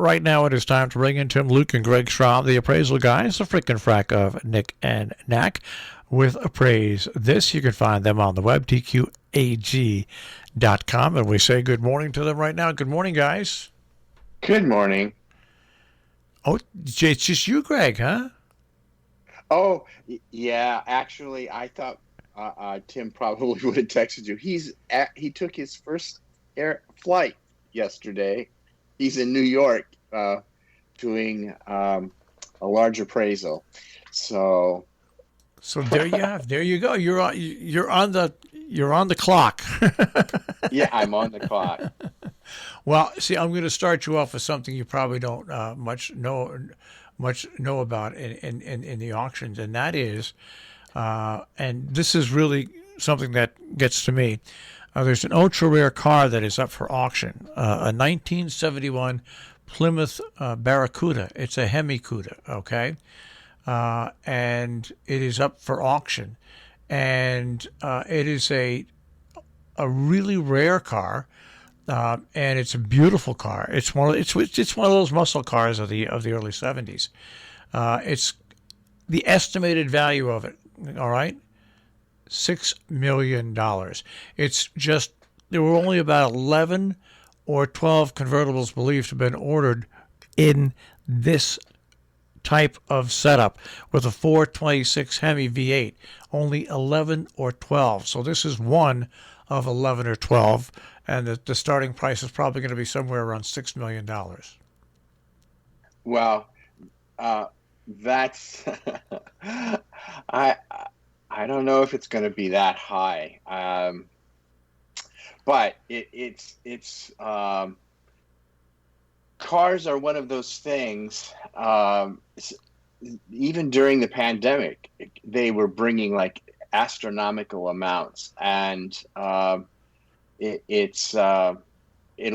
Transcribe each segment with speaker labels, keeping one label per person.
Speaker 1: Right now it is time to bring in Tim, Luke, and Greg Schraub, the appraisal guys, the frickin' frack of Nick and Knack with Appraise. This, you can find them on the web, tqag.com, and we say good morning to them right now. Good morning, guys.
Speaker 2: Good morning.
Speaker 1: Oh, it's just you, Greg, huh?
Speaker 2: Oh, yeah. Actually, I thought Tim probably would have texted you. He took his first air flight yesterday. He's in New York doing a large appraisal. So
Speaker 1: there you have. There you go. You're on the clock.
Speaker 2: yeah, I'm on the clock.
Speaker 1: Well, see, I'm going to start you off with something you probably don't much know about in the auctions, and that is, and this is really something that gets to me. There's an ultra rare car that is up for auction, a 1971 Plymouth Barracuda. It's a Hemi-Cuda, okay, and it is up for auction, and it is a really rare car. And it's a beautiful car. It's one of those muscle cars of the early 70s. It's the estimated value of it. All right, $6 million. It's just there were only about 11 or 12 convertibles believed to have been ordered in this type of setup with a 426 Hemi V8. Only 11 or 12. So this is one of 11 or 12. And the starting price is probably going to be somewhere around $6 million.
Speaker 2: Well, that's I don't know if it's going to be that high, but it's cars are one of those things. Even during the pandemic, they were bringing like astronomical amounts, and it'll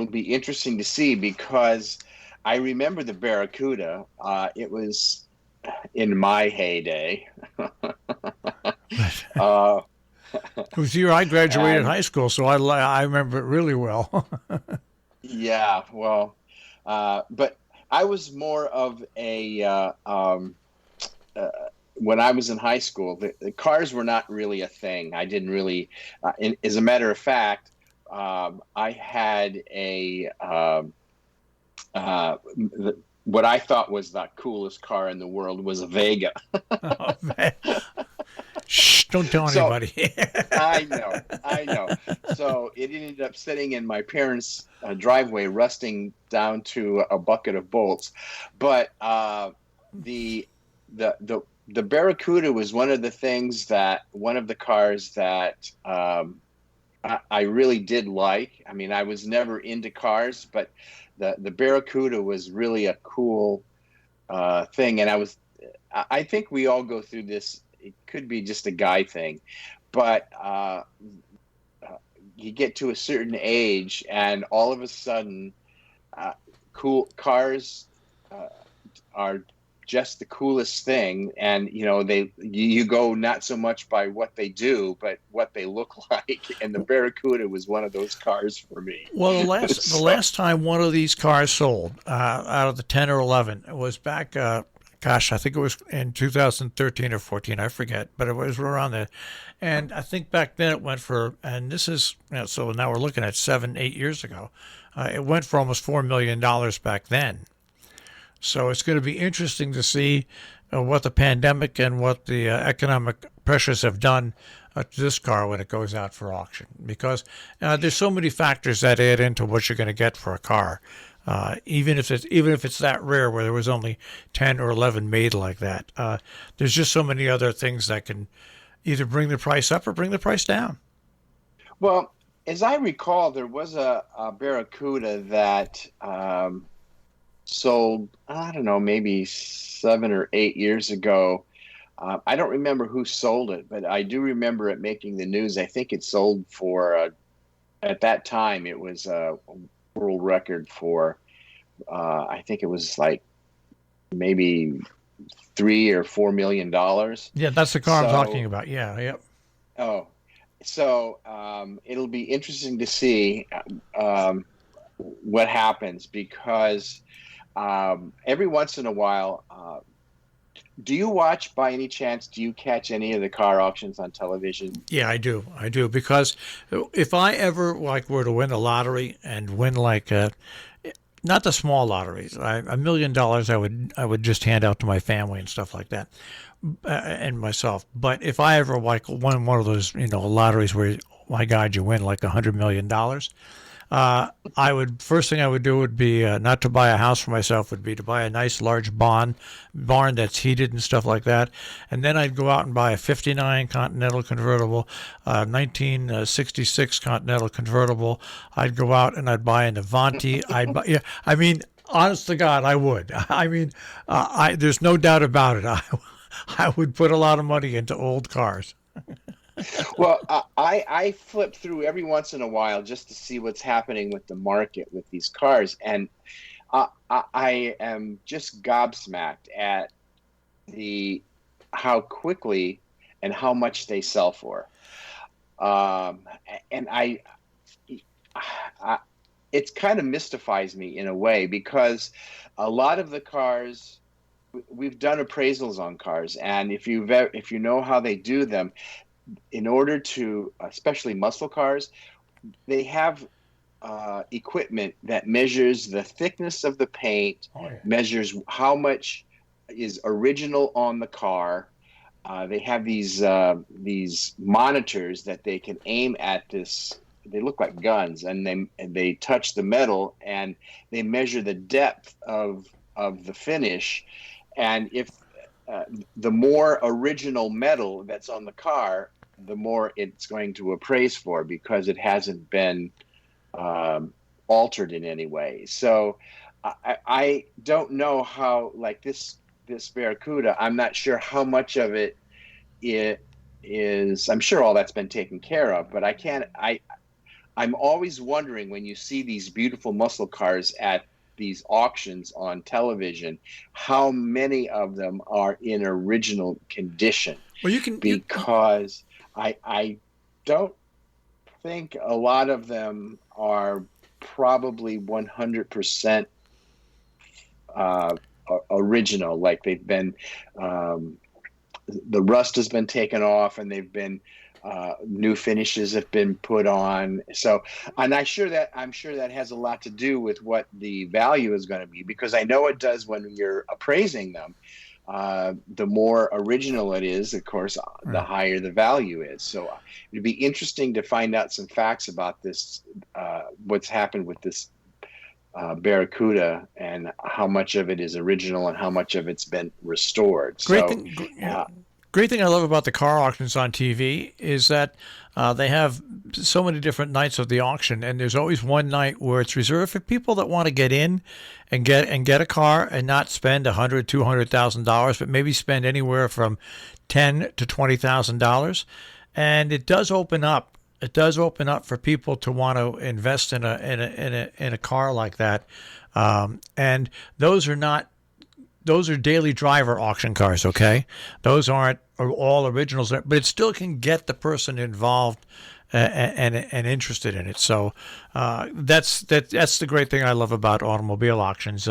Speaker 2: be interesting to see, because I remember the Barracuda. It was in my heyday.
Speaker 1: It was the year I graduated high school, so I remember it really well.
Speaker 2: Yeah, well, but I was more of a when I was in high school, the cars were not really a thing. I didn't really, as a matter of fact, I had what I thought was the coolest car in the world was a Vega.
Speaker 1: Oh, man. Shh, don't tell anybody.
Speaker 2: I know. So it ended up sitting in my parents' driveway, rusting down to a bucket of bolts. But the Barracuda was one of the cars that I really did like. I mean, I was never into cars, but the Barracuda was really a cool thing. And I think we all go through this. It could be just a guy thing, but you get to a certain age and all of a sudden cool cars are just the coolest thing, and you go not so much by what they do but what they look like, and the Barracuda was one of those cars for me.
Speaker 1: Well, the last time one of these cars sold out of the 10 or 11 was back I think it was in 2013 or 14, I forget, but it was around there. And I think back then it went for, and this is, so now we're looking at 7-8 years ago, it went for almost $4 million back then. So it's going to be interesting to see what the pandemic and what the economic pressures have done to this car when it goes out for auction, because there's so many factors that add into what you're going to get for a car. Even if it's that rare, where there was only 10 or 11 made like that, there's just so many other things that can either bring the price up or bring the price down.
Speaker 2: Well, as I recall, there was a Barracuda that sold, I don't know, maybe 7 or 8 years ago. I don't remember who sold it, but I do remember it making the news. I think it sold for, at that time, it was a world record for, I think it was like maybe $3 or $4 million.
Speaker 1: Yeah, that's the car I'm talking about. Yeah, yep.
Speaker 2: Oh, so it'll be interesting to see what happens, because every once in a while, do you watch by any chance? Do you catch any of the car auctions on television?
Speaker 1: Yeah, I do. I do because if I ever like were to win a lottery and win like not the small lotteries, $1 million, I would just hand out to my family and stuff like that, and myself. But if I ever like won one of those, lotteries where, my God, you win like $100 million, I would first thing I would do would be not to buy a house for myself, would be to buy a nice large barn that's heated and stuff like that, and then I'd go out and buy a '59 Continental convertible, 1966 Continental convertible. I'd go out and I'd buy an Avanti. I'd buy, yeah, I mean, honest to God, I would. I mean, there's no doubt about it. I would put a lot of money into old cars.
Speaker 2: Well, I flip through every once in a while just to see what's happening with the market with these cars, and I am just gobsmacked at how quickly and how much they sell for. And it kind of mystifies me in a way, because a lot of the cars, we've done appraisals on cars, and if you know how they do them, in order to, especially muscle cars, they have equipment that measures the thickness of the paint, measures how much is original on the car. They have these monitors that they can aim at this. They look like guns, and they touch the metal, and they measure the depth of the finish. And if the more original metal that's on the car, the more it's going to appraise for, because it hasn't been altered in any way. So I don't know how, like this Barracuda, I'm not sure how much of it is. I'm sure all that's been taken care of, but I'm always wondering, when you see these beautiful muscle cars at these auctions on television, how many of them are in original condition.
Speaker 1: Well,
Speaker 2: because I don't think a lot of them are probably 100% original. Like, they've been, the rust has been taken off, and they've been, new finishes have been put on. So, and I'm sure that has a lot to do with what the value is going to be, because I know it does when you're appraising them. The more original it is, of course, the higher the value is. So it'd be interesting to find out some facts about this, what's happened with this Barracuda, and how much of it is original and how much of it's been restored.
Speaker 1: Great thing I love about the car auctions on TV is that they have so many different nights of the auction, and there's always one night where it's reserved for people that want to get in and get a car and not spend $100,000-$200,000, but maybe spend anywhere from $10,000 to $20,000. And it does open up. It does open up for people to want to invest in a car like that, and those are daily driver auction cars, okay? Those aren't all originals, but it still can get the person involved and interested in it. So that's the great thing I love about automobile auctions.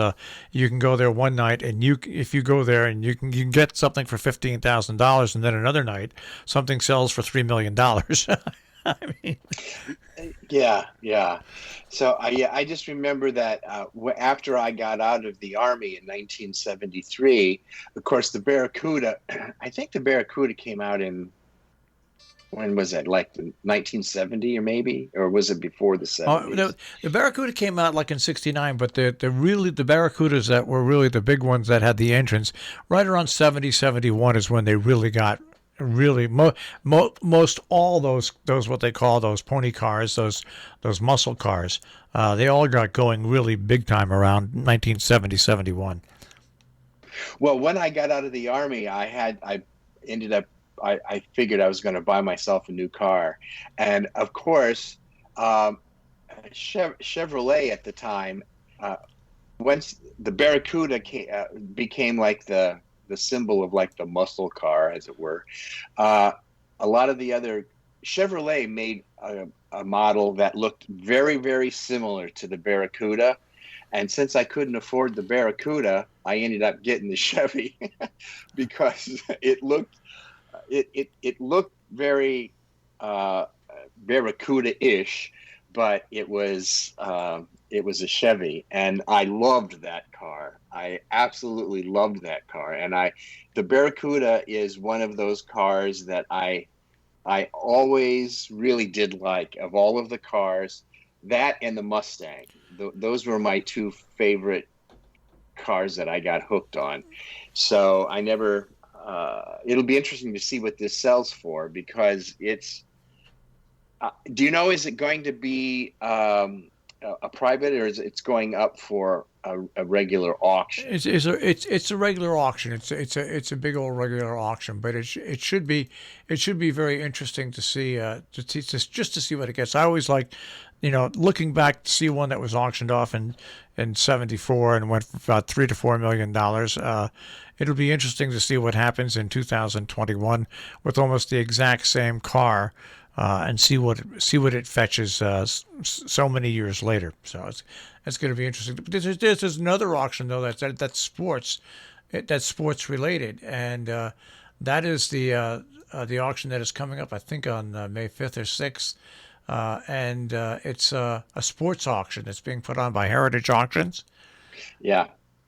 Speaker 1: You can go there one night, and if you go there and you can get something for $15,000, and then another night something sells for $3 million. I mean,
Speaker 2: yeah. So I just remember that after I got out of the Army in 1973, of course, the Barracuda, I think the Barracuda came out in, when was it, like 1970 or was it before the 70s?
Speaker 1: No, the Barracuda came out like in '69, but the Barracudas that were really the big ones that had the engines, right around 70, 71 is when they really got. Really, most all those what they call those pony cars, those muscle cars, they all got going really big time around 1970, 71.
Speaker 2: Well, when I got out of the Army, I figured I was going to buy myself a new car, and of course, Chevrolet at the time, once the Barracuda became like the symbol of like the muscle car, as it were. A lot of the other Chevrolet made a model that looked very, very similar to the Barracuda, And since I couldn't afford the Barracuda, I ended up getting the Chevy because it looked very uh, Barracuda-ish, but it was a Chevy, and I loved that car. I absolutely loved that car, and the Barracuda is one of those cars that I always really did like. Of all of the cars, that and the Mustang. Those were my two favorite cars that I got hooked on. So I never. It'll be interesting to see what this sells for, because it's. Do you know? Is it going to be a private, or is it's going up for a regular auction?
Speaker 1: It's a regular auction. It's a big old regular auction, but it should be very interesting to see just to see what it gets. I always like, looking back to see one that was auctioned off in '74 and went for about $3 to $4 million. It'll be interesting to see what happens in 2021 with almost the exact same car. And see what it fetches so many years later. So it's going to be interesting. But there's another auction though that's sports related, and that is the auction that is coming up, I think, on May 5th or 6th, and it's a sports auction that's being put on by Heritage Auctions,
Speaker 2: Yeah,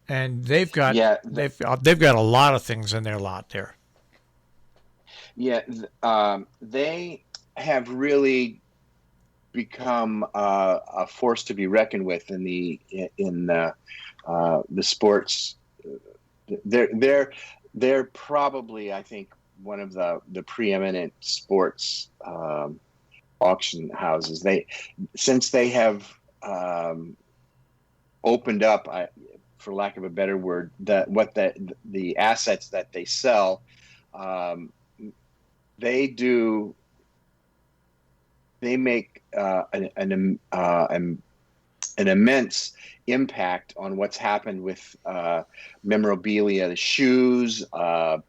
Speaker 1: and they've got
Speaker 2: yeah,
Speaker 1: they've got a lot of things in their lot there.
Speaker 2: yeah. They have really become a force to be reckoned with in the sports. They're probably, I think, one of the preeminent sports auction houses. Since they have opened up, for lack of a better word, the assets that they sell, they do. They make an immense impact on what's happened with memorabilia, the shoes, all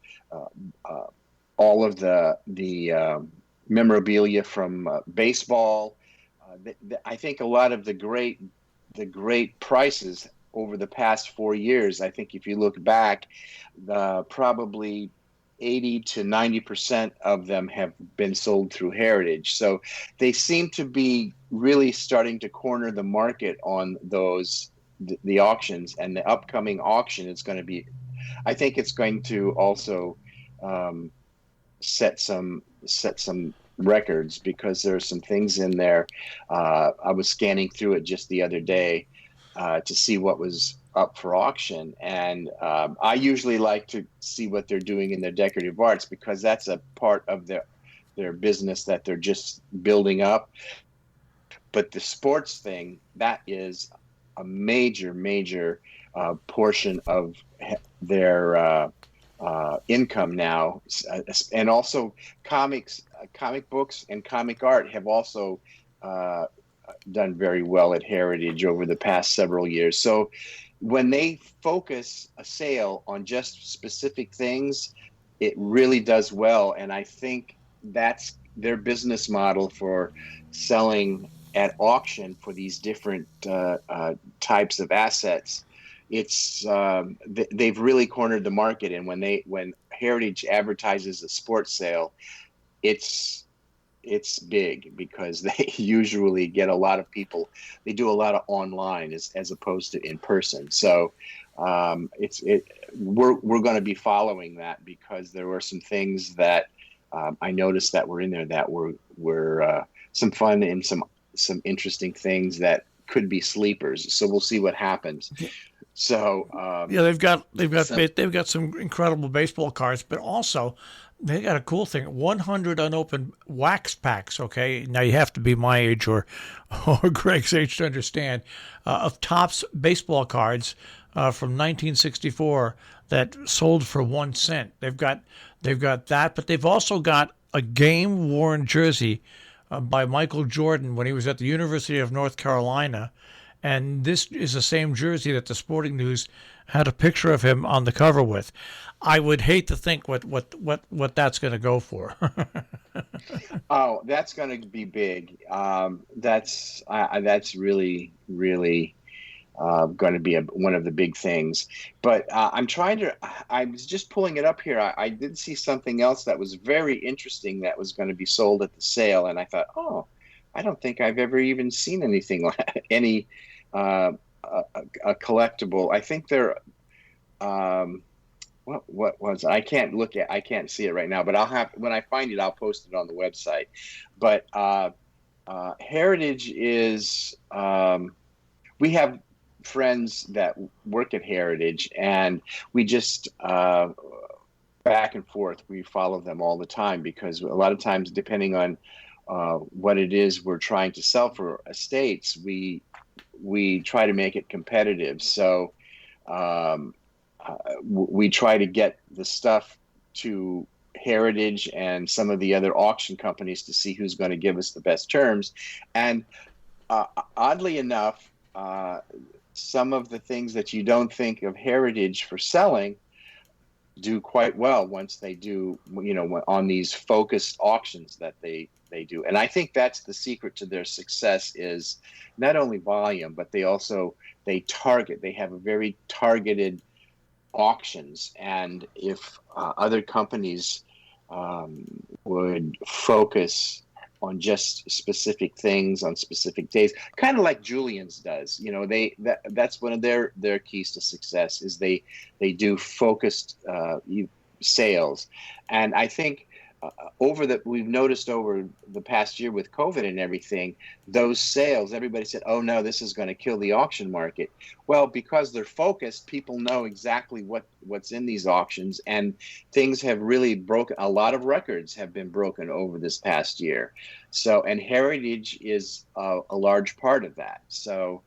Speaker 2: of the memorabilia from baseball. I think a lot of the great prices over the past 4 years. I think if you look back, probably 80 to 90% of them have been sold through Heritage. So they seem to be really starting to corner the market on the auctions, and the upcoming auction is going to be, I think it's going to also set some records, because there are some things in there. I was scanning through it just the other day to see what was up for auction, and I usually like to see what they're doing in their decorative arts, because that's a part of their business that they're just building up. But the sports thing, that is a major portion of their income now, and also comic books and comic art have also done very well at Heritage over the past several years. So when they focus a sale on just specific things, it really does well. And I think that's their business model for selling at auction for these different types of assets. It's they've really cornered the market. And when Heritage advertises a sports sale, it's big, because they usually get a lot of people. They do a lot of online as opposed to in person. So we're going to be following that, because there were some things that I noticed that were in there that were some fun and some interesting things that could be sleepers. So we'll see what happens. So
Speaker 1: yeah, they've got some incredible baseball cards, but also they got a cool thing: 100 unopened wax packs. Okay, now you have to be my age or Greg's age to understand, of Topps baseball cards from 1964 that sold for 1 cent. They've got that, but they've also got a game worn jersey by Michael Jordan when he was at the University of North Carolina. And this is the same jersey that the Sporting News had a picture of him on the cover with. I would hate to think what that's going to go for.
Speaker 2: Oh, that's going to be big. That's really going to be one of the big things. But I was just pulling it up here. I did see something else that was very interesting that was going to be sold at the sale. And I thought, oh, I don't think I've ever even seen anything like any a collectible. I think they're, what was it? I can't see it right now, but when I find it, I'll post it on the website. But Heritage is, we have friends that work at Heritage, and we just back and forth. We follow them all the time because a lot of times, depending on what it is we're trying to sell for estates, we try to make it competitive. So we try to get the stuff to Heritage and some of the other auction companies to see who's going to give us the best terms. And oddly enough, some of the things that you don't think of Heritage for selling do quite well once they do, on these focused auctions that they do. And I think that's the secret to their success, is not only volume, but they have a very targeted auctions. And if other companies would focus on just specific things on specific days, kind of like Julian's does, that's one of their keys to success, is they do focused sales. And I think we've noticed over the past year with COVID and everything, those sales, everybody said, oh no, this is going to kill the auction market. Well, because they're focused, people know exactly what's in these auctions, and things have really broken. A lot of records have been broken over this past year. So, and Heritage is a large part of that. So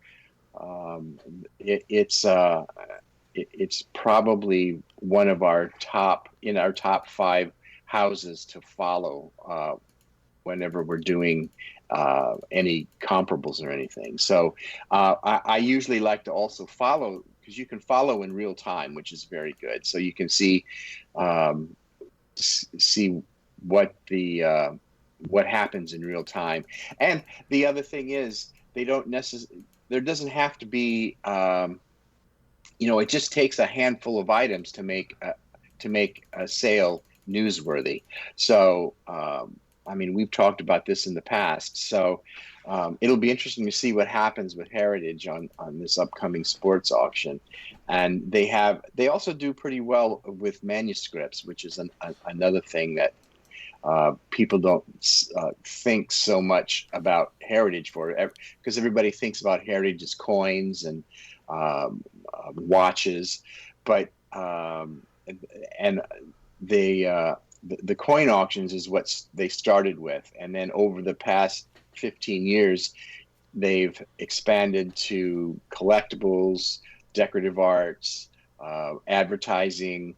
Speaker 2: it's probably one of our top 5 houses to follow whenever we're doing any comparables or anything. So I usually like to also follow, because you can follow in real time, which is very good. So you can see what happens in real time. And the other thing is, there doesn't have to be, it just takes a handful of items to make a sale newsworthy. So, we've talked about this in the past. So it'll be interesting to see what happens with Heritage on this upcoming sports auction. And they also do pretty well with manuscripts, which is another thing that people don't think so much about Heritage for, because everybody thinks about Heritage as coins and watches, but the coin auctions is what they started with, and then over the past 15 years, they've expanded to collectibles, decorative arts, advertising,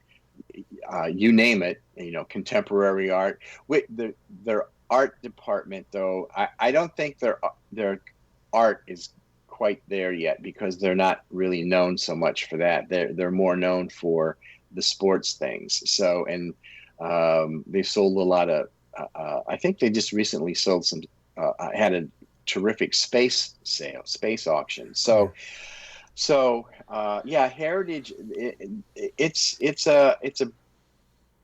Speaker 2: you name it. Contemporary art. With their art department, though, I don't think their art is quite there yet, because they're not really known so much for that. They're more known for the sports things. So, and they sold a lot of, I think they just recently sold some, had a terrific space auction. So, Heritage,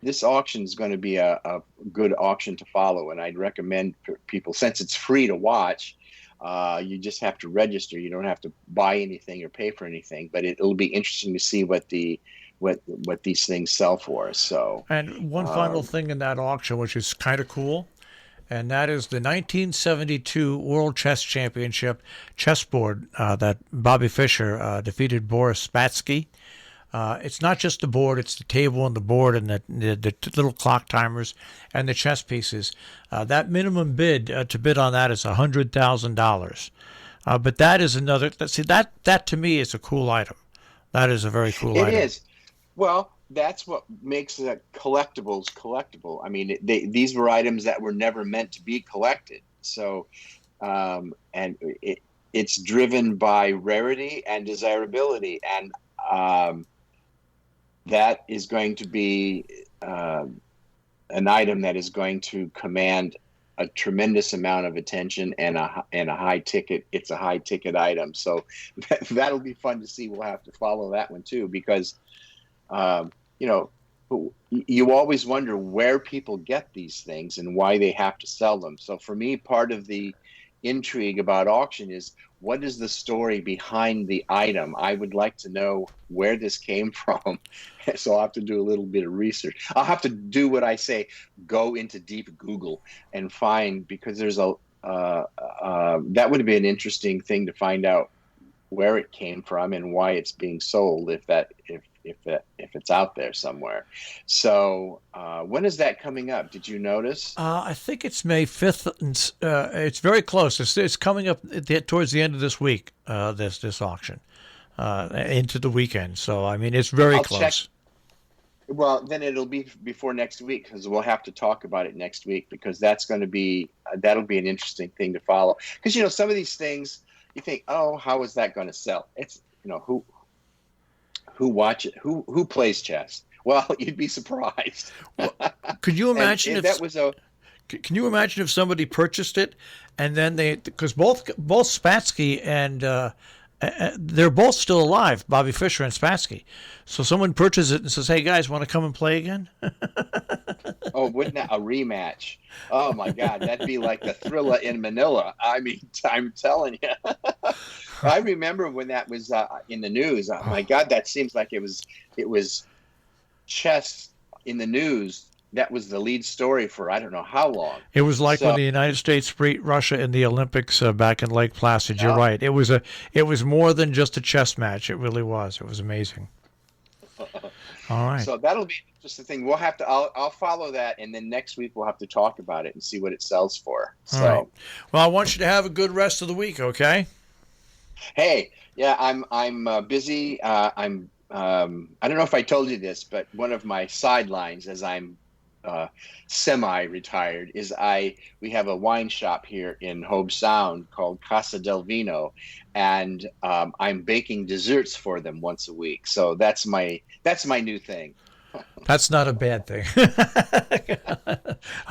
Speaker 2: this auction is going to be a good auction to follow. And I'd recommend people, since it's free to watch, you just have to register. You don't have to buy anything or pay for anything, but it'll be interesting to see what these things sell for. So,
Speaker 1: and one final thing in that auction, which is kind of cool, and that is the 1972 World Chess Championship chessboard that Bobby Fischer defeated Boris Spassky. It's not just the board; it's the table and the board and the little clock timers and the chess pieces. That minimum bid to bid on that is $100,000. But that is another. See, that to me is a cool item. That is a very cool item.
Speaker 2: It is. Well, that's what makes collectibles collectible. I mean, these were items that were never meant to be collected. So, and it's driven by rarity and desirability, and that is going to be an item that is going to command a tremendous amount of attention and a high ticket. It's a high ticket item, so that'll be fun to see. We'll have to follow that one too, because you know, you always wonder where people get these things and why they have to sell them. So for me, part of the intrigue about auction is, what is the story behind the item? I would like to know where this came from. So I'll have to do a little bit of research. I'll have to do what I say, go into deep Google and find, because there's that would be an interesting thing to find out where it came from and why it's being sold, if it's out there somewhere. So when is that coming up? Did you notice?
Speaker 1: I think it's May 5th. And, it's very close. It's coming up towards the end of this week, this auction, into the weekend. So, I mean, it's very close.
Speaker 2: Check. Well, then it'll be before next week, because we'll have to talk about it next week, because that'll be an interesting thing to follow. Because, you know, some of these things you think, oh, how is that going to sell? It's, you know, who plays chess? Well, you'd be surprised.
Speaker 1: Well, could you imagine if
Speaker 2: that was a?
Speaker 1: Can you imagine if somebody purchased it and then because both Spassky and they're both still alive, Bobby Fischer and Spassky. So someone purchases it and says, "Hey guys, want to come and play again?"
Speaker 2: Oh, wouldn't that a rematch? Oh my God, that'd be like the Thriller in Manila. I mean, I'm telling you. I remember when that was in the news. Oh my God, that seems like it was chess in the news. That was the lead story for I don't know how long.
Speaker 1: It was like when the United States beat Russia in the Olympics back in Lake Placid. You're right. It was more than just a chess match. It really was. It was amazing. All right.
Speaker 2: So that'll be just the thing. We'll have to. I'll follow that, and then next week we'll have to talk about it and see what it sells for. So,
Speaker 1: all right. Well, I want you to have a good rest of the week. Okay.
Speaker 2: Hey, yeah, I'm busy. I don't know if I told you this, but one of my sidelines, as I'm semi-retired, is we have a wine shop here in Hobe Sound called Casa del Vino, and I'm baking desserts for them once a week. So that's my new thing.
Speaker 1: That's not a bad thing.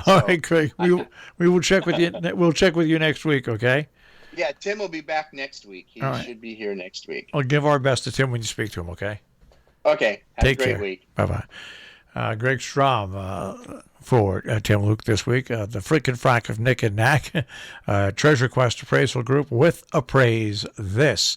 Speaker 1: All right, Craig. We will check with you. We'll check with you next week. Okay.
Speaker 2: Yeah, Tim will be back next week. He should be here next week.
Speaker 1: I'll give our best to Tim when you speak to him. Okay.
Speaker 2: Okay.
Speaker 1: Take
Speaker 2: a great
Speaker 1: care.
Speaker 2: Week.
Speaker 1: Bye-bye. Greg Strom for Tim Luke this week. The frickin' frack of Nick and Knack. Treasure Quest Appraisal Group with Appraise This.